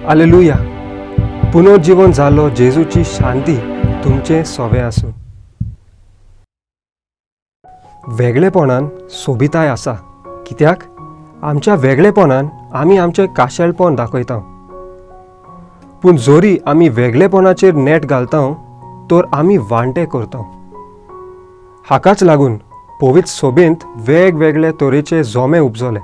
Hallelujah. पुनर्जीवन जालो जेजूची शांती तुमचे सोबे आसूं. वेगळेपणान सोबिताय आसा, कित्याक आमच्या वेगळेपणान आमी आमचें खाशेलपण दाखयता. पूण जोरी आमी वेगळेपणाचेर नेट घालता तर आमी वांटे करता. हाकाच लागून पवित्र सोबेंत वेगवेगळे तरेचे जोमे उपजले.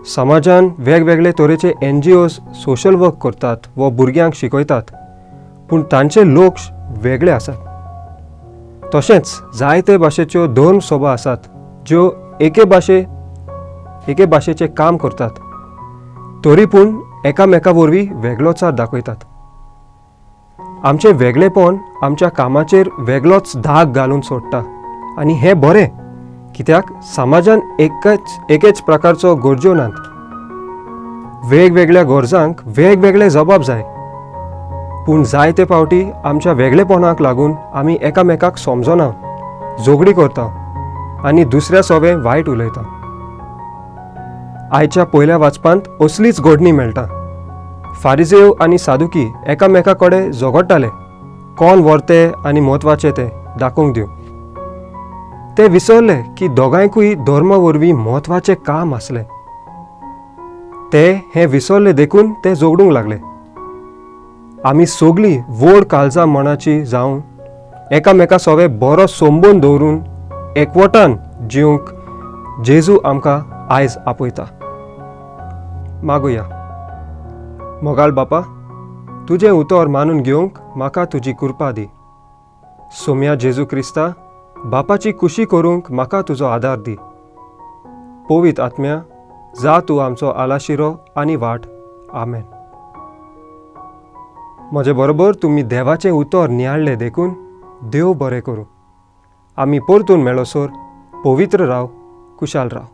समाजान वेगवेगळे तरेचे NGOs सोशल वर्क करतात व भुरग्यांक शिकयतात, पूण तांचे लक्ष वेगळे आसात. तशेंच जायते भाशेच्यो धर्म सभा आसात ज्यो एके भाशेचें काम करतात, तरी पूण एकामेका वरवीं वेगळोचार दाखयतात. आमचें वेगळेपण आमच्या कामाचेर वेगळोच धाक घालून सोडटा आनी हें बरें, कित्याक समाजान एकेच प्रकारचो गरजो नात. वेगवेगळ्या गरजांक वेगवेगळे जबाब जाय, पूण जायते फावटी आमच्या वेगळेपणाक लागून आमी एकामेकाक समजना, झगडी करता आनी दुसऱ्या सोबे वायट उलयता. आयच्या पयल्या वाचपांत असलीच घडणी मेळटा. फारिजेव आनी सादुकी एकामेका कडेन झगडटाले, कोण वर्ते आनी म्हत्वाचें तें दाखोवंक दिवं. ते विसरले की दोगांयकूय धर्मा वरवीं म्हत्वाचें काम आसलें. ते हें विसरले देखून ते झगडूंक लागले. आमी सगळीं व्हड काळजां मनाची जावन एकामेका सोबे बरो संबंद दवरून एकवटान जिवंक जेजू आमकां आयज आपयता. मागुया. मोगाल बापा, तुजें उतर मानून घेवंक म्हाका तुजी कृपा दी. सोम्या जेजू क्रिस्ता, बापाची खुशी करूंक म्हाका तुजो आदार दी. पवित्र आत्म्या, जा तूं आमचो आलाशिरो आनी वाट. आमेन. म्हजे बरोबर तुमी देवाचें उतर नियाळ्ळें देखून देव बरें करूं. आमी परतून मेळोसर पवित्र राव, कुशाल राव.